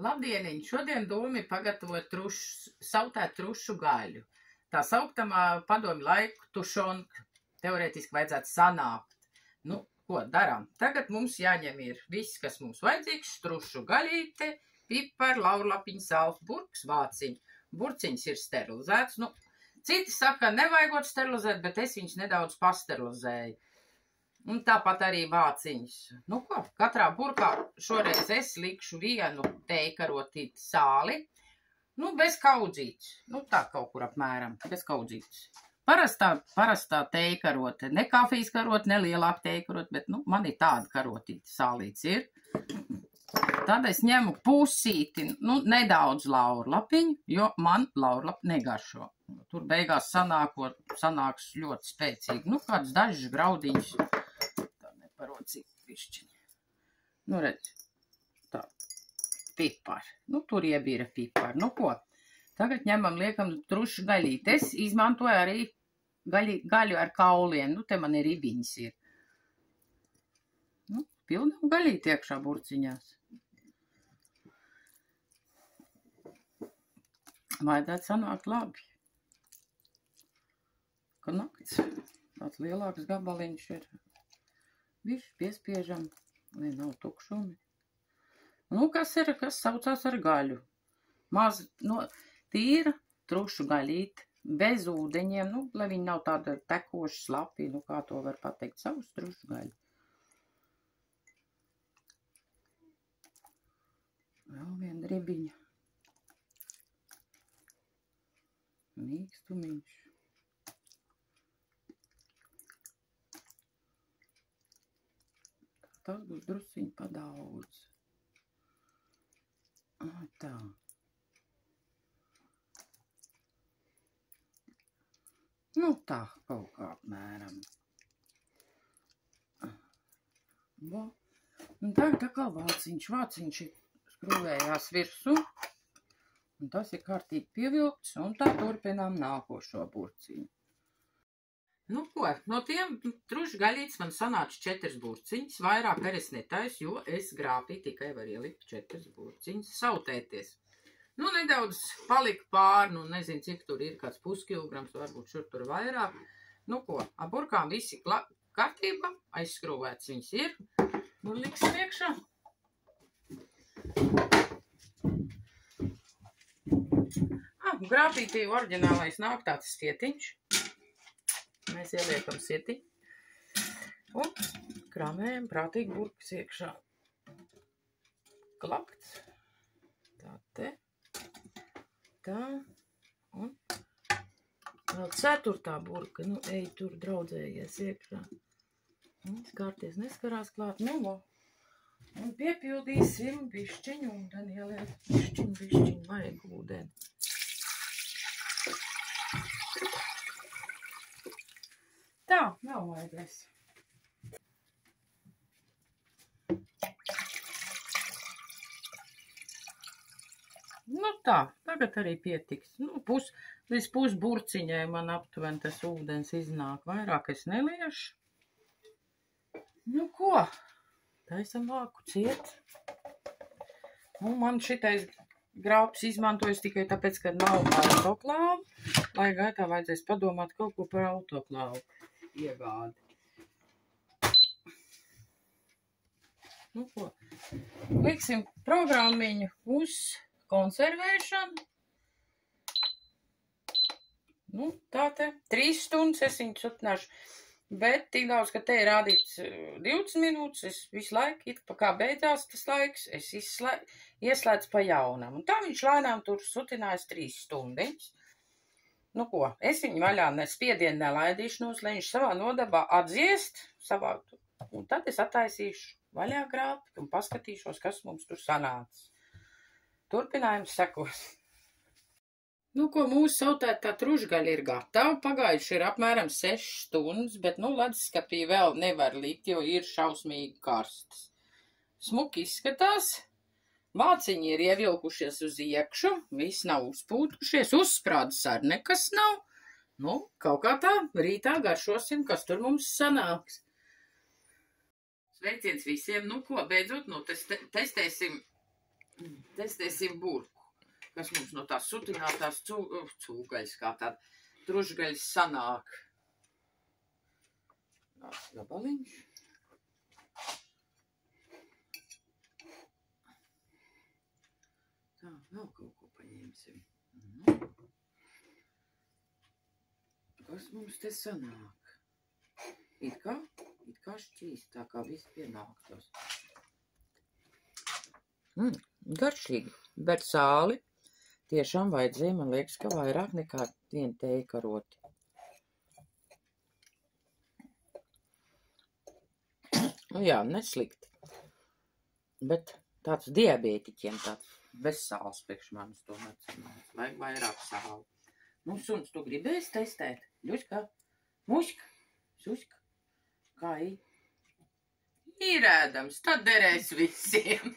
Labdieniņ! Šodien doma ir pagatavot sautēt trušu gaļu. Tā sauktamā padomju laiku tušonka teorētiski vajadzētu sanākt. Nu, ko darām? Tagad mums jāņem ir viss, kas mums vajadzīgs, trušu gaļīte, pipar, laurlapiņa, sāls, burks, vāciņi. Burciņas ir sterilizēts. Nu, citi saka, nevajagot sterilizēt, bet es viņus nedaudz pasterilizēju. Un tāpat arī vāciņas. Nu ko, katrā burkā šoreiz es likšu vienu teikarotīti sāli. Nu, bez kaudzītes. Nu, tā kaut kur apmēram, bez kaudzītes. Parastā teikarote. Ne kafijas karote, ne lielāka teikarote, bet, nu, man ir tāda karotīte sālīts ir. Tad es ņemu pusīti, nu, nedaudz laurlapiņu, jo man laurlapi negaršo. Tur beigās sanāks ļoti spēcīgi. Nu, kāds dažas graudiņas. Parocīgi višķiņi. Nu, redz, tā, pipari. Nu, tur iebīra pipari. Nu, ko? Tagad ņemam, liekam trušu gaļīti. Es izmantoju arī gaļu ar kauliem. Nu, te man ir ribiņas ir. Nu, pilnām gaļīti iekšā burciņās. Vajadzētu sanākt labi. Ka nakts. Tāds lielāks gabaliņš ir. Višķi piespiežam, lai nav tukšumi. Nu, kas saucās ar gaļu? Maz, no, tīra trušu gaļīti, bez ūdeņiem, nu, lai viņi nav tāda tekoša slapi, nu, kā to var pateikt, savus trušu gaļu. Vēl viena ribiņa. Mīkstumiņš. Tas būs drusciņi padaudz. Tā. Nu tā, kaut kā apmēram. Un tagad tā kā vāciņš skrūvējās virsū. Un tas ir kārtīgi pievilkts, un tā turpinām nākošo burciņu. Nu ko, no tiem trušu gaļītes man sanāca 4 burciņas, vairāk arī es netaisu, jo es grāpī tikai var ielikt 4 burciņas sautēties. Nu, nedaudz palika pāri, nu, nezinu, cik tur ir, kāds puskilograms, varbūt šur tur vairāk. Nu ko, ap burkām visi kārtībā, aizskrūvēts viņas ir, nu, liksim iekšā. Grāpītī oriģinālais nāk tāds stietiņš. Mēs ieliekam sietiņu un krāmējam prātīgi burkas iekšā. Klakts. Tā te. Tā. Un vēl 4. burka. Nu, ej tur draudzējies iekšā. Un skārties neskarās klāt. Nu, lo. Un piepildīsim bišķiņu un tad ieliek bišķiņu vajag ūdeni. Tā, nav vajadzēs. Nu tā, tagad arī pietiks. Nu, līdz pusburciņai man aptuveni tas ūdens iznāk. Vairāk es neliešu. Nu ko, taisam vāku ciet. Nu, man šitais graups izmantojas tikai tāpēc, ka nav autoklāvu. Lai gaitā vajadzēs padomāt kaut ko par autoklāvu iegādi. Nu ko, liksim programmiņu uz konservēšanu. Nu, tā te 3 stundas es viņu sutināšu, bet tik daudz, ka te ir rādīts 20 minūtes, es visu laiku, it kā beidzās tas laiks, es ieslēdzu pa jaunam. Un tā viņš lēnām tur sutinājis 3 stundiņas. Nu ko, es viņu vaļā spiedienu nelaidīšanos, lai viņš savā nodabā atdziest, un tad es attaisīšu vaļā grāpi un paskatīšos, kas mums tur sanāca. Turpinājums sekos. Nu ko, mūsu sautētā trušgaļa ir gatava, pagājuši ir apmēram 6 stundas, bet, nu, leduskapī vēl nevar likt, jo ir šausmīgi karstas. Smuki izskatās. Vāciņi ir ievilkušies uz iekšu, viss nav uzpūtušies, uzsprādes ar nekas nav. Nu, kaut kā tā, rītā garšosim, kas tur mums sanāks. Sveiciens visiem, nu ko, beidzot, nu, testēsim testēsim burku, kas mums no tās sutinātās cūgaļas, kā tāda trušgaļas sanāk. Tās gabaliņš. Tā, vēl kaut ko paņemsim. Kas mums te sanāk? It kā šķīst, tā kā viss pienāktos. Garšīgi, bet sāli tiešām vajadzēja, man liekas, ka vairāk nekā vienu tēju karoti. Nu jā, neslikti. Bet tāds diabētiķiem tāds bez sāls priekš manis to necenās. Vajag vairāk sāli. Nu, suns, tu gribēsi testēt? Ļuška, muška, suška, kā ir ēdams, tad derēs visiem.